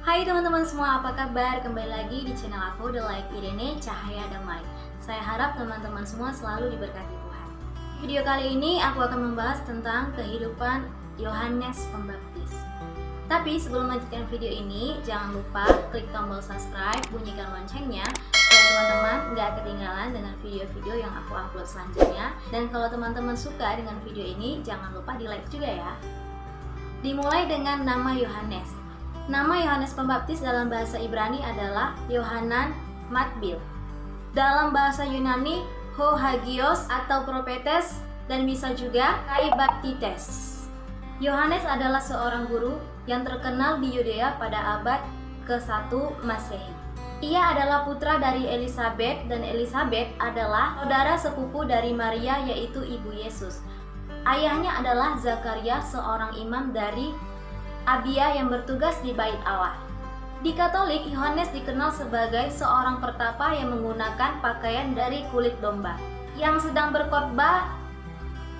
Hai teman-teman semua, apa kabar? Kembali lagi di channel aku, The Light Irene, Cahaya Damai. Saya harap teman-teman semua selalu diberkati Tuhan. Di video kali ini aku akan membahas tentang kehidupan Yohanes Pembaptis. Tapi sebelum melanjutkan video ini, jangan lupa klik tombol subscribe, bunyikan loncengnya supaya teman-teman nggak ketinggalan dengan video-video yang aku upload selanjutnya. Dan kalau teman-teman suka dengan video ini, jangan lupa di like juga ya. Dimulai dengan nama Yohanes. Nama Yohanes Pembaptis dalam bahasa Ibrani adalah Yohanan Matbil. Dalam bahasa Yunani, Ho Hagios atau Propetes, dan bisa juga Kai Baptites. Yohanes adalah seorang guru yang terkenal di Yudea pada abad ke-1 Masehi. Ia adalah putra dari Elisabet, dan Elisabet adalah saudara sepupu dari Maria, yaitu ibu Yesus. Ayahnya adalah Zakaria, seorang imam dari Abia yang bertugas di Bait Allah. Di Katolik, Yohanes dikenal sebagai seorang pertapa yang menggunakan pakaian dari kulit domba, yang sedang berkhotbah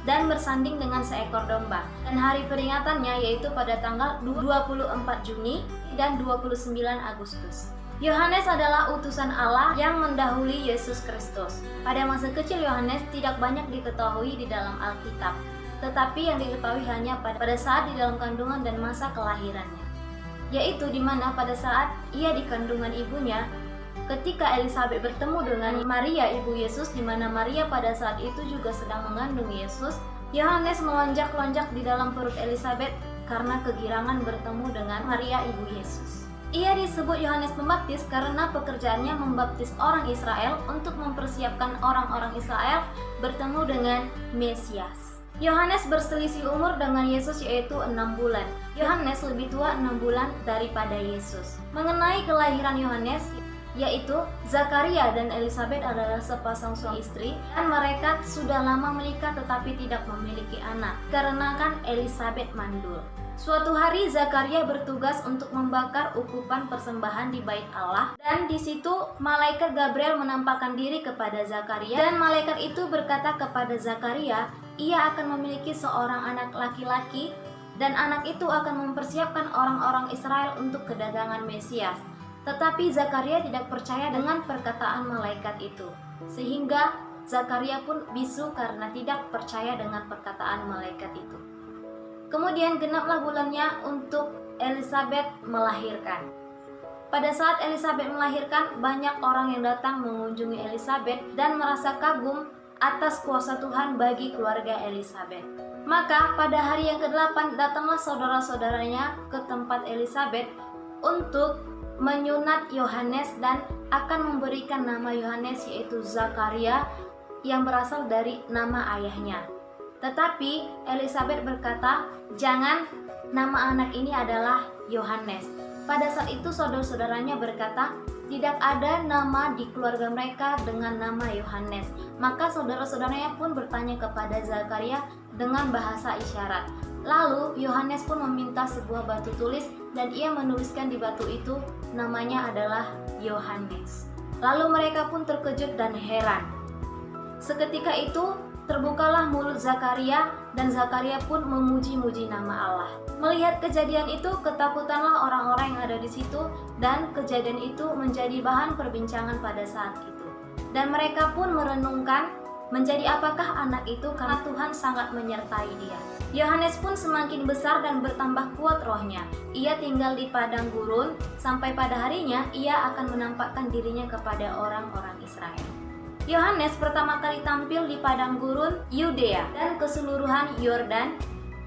dan bersanding dengan seekor domba. Dan hari peringatannya yaitu pada tanggal 24 Juni dan 29 Agustus. Yohanes adalah utusan Allah yang mendahului Yesus Kristus. Pada masa kecil Yohanes tidak banyak diketahui di dalam Alkitab, tetapi yang diketahui hanya pada saat di dalam kandungan dan masa kelahirannya, yaitu di mana pada saat ia di kandungan ibunya, ketika Elisabet bertemu dengan Maria ibu Yesus, di mana Maria pada saat itu juga sedang mengandung Yesus, Yohanes melonjak-lonjak di dalam perut Elisabet karena kegirangan bertemu dengan Maria ibu Yesus. Ia disebut Yohanes Pembaptis karena pekerjaannya membaptis orang Israel untuk mempersiapkan orang-orang Israel bertemu dengan Mesias. Yohanes berselisih umur dengan Yesus yaitu 6 bulan. Yohanes lebih tua 6 bulan daripada Yesus. Mengenai kelahiran Yohanes, yaitu Zakaria dan Elisabet adalah sepasang suami istri, dan mereka sudah lama menikah tetapi tidak memiliki anak karena kan Elisabet mandul. Suatu hari Zakaria bertugas untuk membakar ukupan persembahan di Bait Allah, dan di situ malaikat Gabriel menampakkan diri kepada Zakaria, dan malaikat itu berkata kepada Zakaria, ia akan memiliki seorang anak laki-laki, dan anak itu akan mempersiapkan orang-orang Israel untuk kedatangan Mesias. Tetapi Zakaria tidak percaya dengan perkataan malaikat itu, sehingga Zakaria pun bisu karena tidak percaya dengan perkataan malaikat itu. Kemudian genaplah bulannya untuk Elisabet melahirkan. Pada saat Elisabet melahirkan, banyak orang yang datang mengunjungi Elisabet dan merasa kagum atas kuasa Tuhan bagi keluarga Elisabet. Maka pada hari yang ke-8 datanglah saudara-saudaranya ke tempat Elisabet untuk menyunat Yohanes dan akan memberikan nama Yohanes yaitu Zakaria yang berasal dari nama ayahnya. Tetapi Elisabet berkata, jangan, nama anak ini adalah Yohanes. Pada saat itu saudara-saudaranya berkata, tidak ada nama di keluarga mereka dengan nama Yohanes. Maka saudara-saudaranya pun bertanya kepada Zakaria dengan bahasa isyarat. Lalu Yohanes pun meminta sebuah batu tulis dan ia menuliskan di batu itu namanya adalah Yohanes. Lalu mereka pun terkejut dan heran. Seketika itu terbukalah mulut Zakaria dan Zakaria pun memuji-muji nama Allah. Melihat kejadian itu, ketakutanlah orang-orang yang ada di situ, dan kejadian itu menjadi bahan perbincangan pada saat itu. Dan mereka pun merenungkan menjadi apakah anak itu karena Tuhan sangat menyertai dia. Yohanes pun semakin besar dan bertambah kuat rohnya. Ia tinggal di padang gurun sampai pada harinya ia akan menampakkan dirinya kepada orang-orang Israel. Yohanes pertama kali tampil di padang gurun Yudea dan keseluruhan Yordan.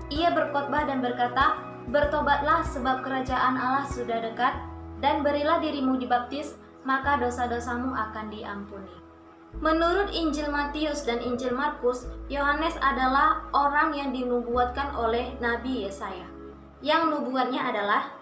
Ia berkhotbah dan berkata, bertobatlah sebab kerajaan Allah sudah dekat, dan berilah dirimu dibaptis, maka dosa-dosamu akan diampuni. Menurut Injil Matius dan Injil Markus, Yohanes adalah orang yang dinubuatkan oleh Nabi Yesaya. Yang nubuatnya adalah,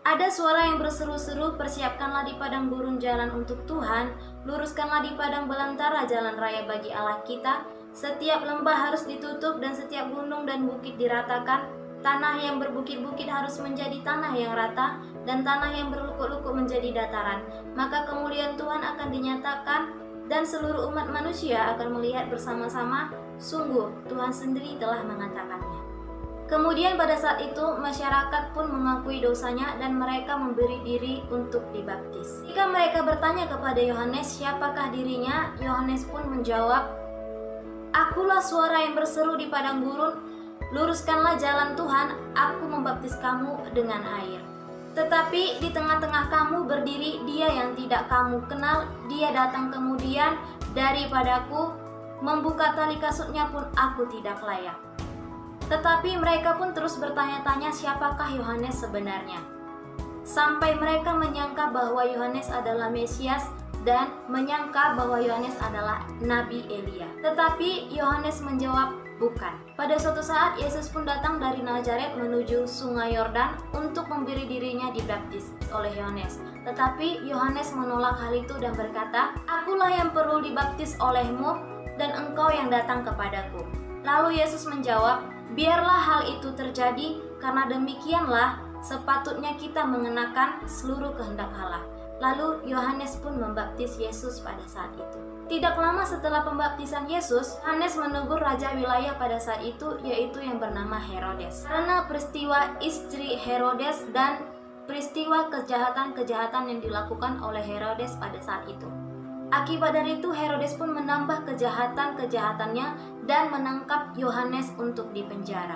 ada suara yang berseru-seru, persiapkanlah di padang gurun jalan untuk Tuhan, luruskanlah di padang belantara jalan raya bagi Allah kita. Setiap lembah harus ditutup dan setiap gunung dan bukit diratakan. Tanah yang berbukit-bukit harus menjadi tanah yang rata, dan tanah yang berlukuk-lukuk menjadi dataran. Maka kemuliaan Tuhan akan dinyatakan, dan seluruh umat manusia akan melihat bersama-sama, sungguh Tuhan sendiri telah mengatakannya. Kemudian pada saat itu masyarakat pun mengakui dosanya dan mereka memberi diri untuk dibaptis. Jika mereka bertanya kepada Yohanes siapakah dirinya, Yohanes pun menjawab, "Akulah suara yang berseru di padang gurun, luruskanlah jalan Tuhan, aku membaptis kamu dengan air. Tetapi di tengah-tengah kamu berdiri dia yang tidak kamu kenal, dia datang kemudian daripadaku, membuka tali kasutnya pun aku tidak layak." Tetapi mereka pun terus bertanya-tanya siapakah Yohanes sebenarnya. Sampai mereka menyangka bahwa Yohanes adalah Mesias dan menyangka bahwa Yohanes adalah Nabi Elia. Tetapi Yohanes menjawab, bukan. Pada suatu saat Yesus pun datang dari Nazaret menuju sungai Yordan untuk memberi dirinya dibaptis oleh Yohanes. Tetapi Yohanes menolak hal itu dan berkata, "Akulah yang perlu dibaptis olehmu dan engkau yang datang kepadaku." Lalu Yesus menjawab, "Biarlah hal itu terjadi, karena demikianlah sepatutnya kita mengenakan seluruh kehendak Allah." Lalu Yohanes pun membaptis Yesus pada saat itu. Tidak lama setelah pembaptisan Yesus, Yohanes menegur raja wilayah pada saat itu, yaitu yang bernama Herodes. Karena peristiwa istri Herodes dan peristiwa kejahatan-kejahatan yang dilakukan oleh Herodes pada saat itu. Akibat dari itu Herodes pun menambah kejahatan-kejahatannya dan menangkap Yohanes untuk dipenjara.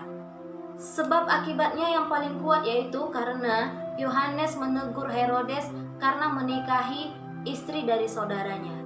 Sebab akibatnya yang paling kuat yaitu karena Yohanes menegur Herodes karena menikahi istri dari saudaranya.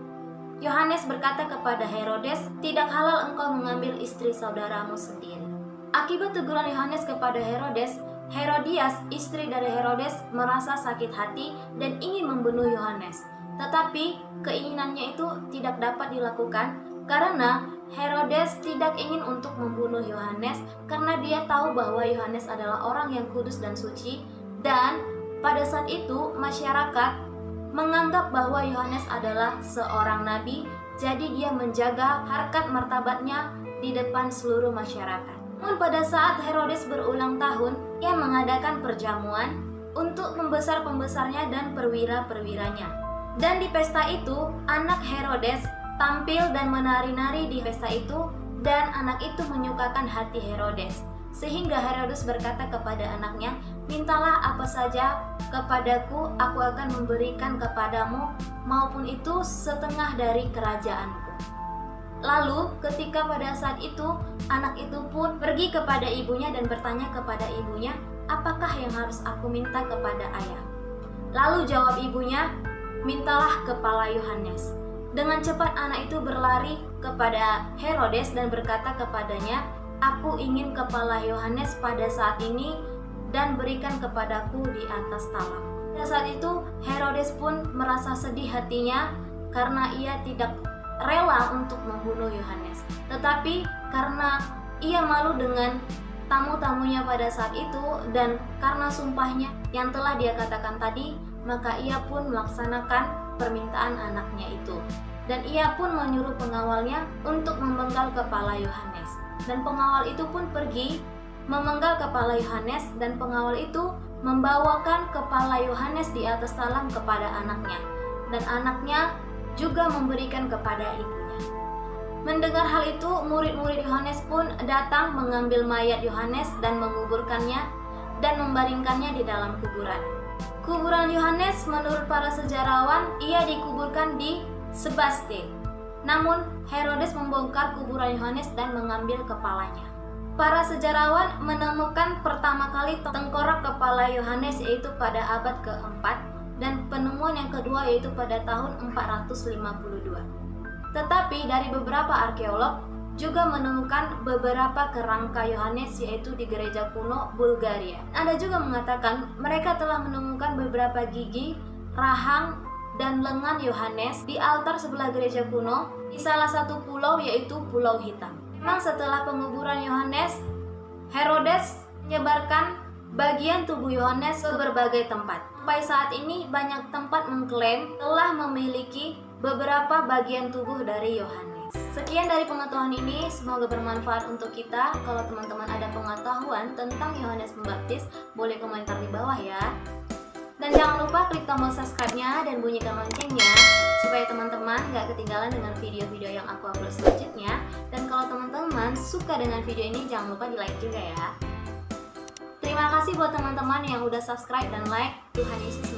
Yohanes berkata kepada Herodes, "Tidak halal engkau mengambil istri saudaramu sendiri." Akibat teguran Yohanes kepada Herodes, Herodias, istri dari Herodes, merasa sakit hati dan ingin membunuh Yohanes. Tetapi keinginannya itu tidak dapat dilakukan karena Herodes tidak ingin untuk membunuh Yohanes karena dia tahu bahwa Yohanes adalah orang yang kudus dan suci, dan pada saat itu masyarakat menganggap bahwa Yohanes adalah seorang nabi, jadi dia menjaga harkat martabatnya di depan seluruh masyarakat. Namun pada saat Herodes berulang tahun, ia mengadakan perjamuan untuk pembesar-pembesarnya dan perwira-perwiranya. Dan di pesta itu, anak Herodes tampil dan menari-nari di pesta itu, dan anak itu menyukakan hati Herodes. Sehingga Herodes berkata kepada anaknya, "Mintalah apa saja kepadaku, aku akan memberikan kepadamu, maupun itu setengah dari kerajaanku." Lalu ketika pada saat itu, anak itu pun pergi kepada ibunya dan bertanya kepada ibunya, "Apakah yang harus aku minta kepada ayah?" Lalu jawab ibunya, "Mintalah kepala Yohanes." Dengan cepat anak itu berlari kepada Herodes dan berkata kepadanya, "Aku ingin kepala Yohanes pada saat ini dan berikan kepadaku di atas talam." Pada saat itu Herodes pun merasa sedih hatinya karena ia tidak rela untuk membunuh Yohanes. Tetapi karena ia malu dengan tamu-tamunya pada saat itu dan karena sumpahnya yang telah dia katakan tadi, maka ia pun melaksanakan permintaan anaknya itu. Dan ia pun menyuruh pengawalnya untuk memenggal kepala Yohanes. Dan pengawal itu pun pergi memenggal kepala Yohanes, dan pengawal itu membawakan kepala Yohanes di atas talam kepada anaknya. Dan anaknya juga memberikan kepada ibunya. Mendengar hal itu, murid-murid Yohanes pun datang mengambil mayat Yohanes dan menguburkannya dan membaringkannya di dalam kuburan. Kuburan Yohanes menurut para sejarawan, ia dikuburkan di Sebaste. Namun Herodes membongkar kuburan Yohanes dan mengambil kepalanya. Para sejarawan menemukan pertama kali tengkorak kepala Yohanes yaitu pada abad keempat, dan penemuan yang kedua yaitu pada tahun 452. Tetapi dari beberapa arkeolog juga menemukan beberapa kerangka Yohanes yaitu di gereja kuno Bulgaria. Ada juga mengatakan mereka telah menemukan beberapa gigi, rahang, dan lengan Yohanes di altar sebelah gereja kuno di salah satu pulau yaitu Pulau Hitam. Memang setelah penguburan Yohanes, Herodes menyebarkan bagian tubuh Yohanes ke berbagai tempat. Sampai saat ini banyak tempat mengklaim telah memiliki beberapa bagian tubuh dari Yohanes. Sekian dari pengetahuan ini, semoga bermanfaat untuk kita. Kalau teman-teman ada pengetahuan tentang Yohanes Pembaptis, boleh komentar di bawah ya. Dan jangan lupa klik tombol subscribe-nya dan bunyikan loncengnya supaya teman-teman gak ketinggalan dengan video-video yang aku upload selanjutnya. Dan kalau teman-teman suka dengan video ini, jangan lupa di like juga ya. Terima kasih buat teman-teman yang udah subscribe dan like. Tuhan Yesus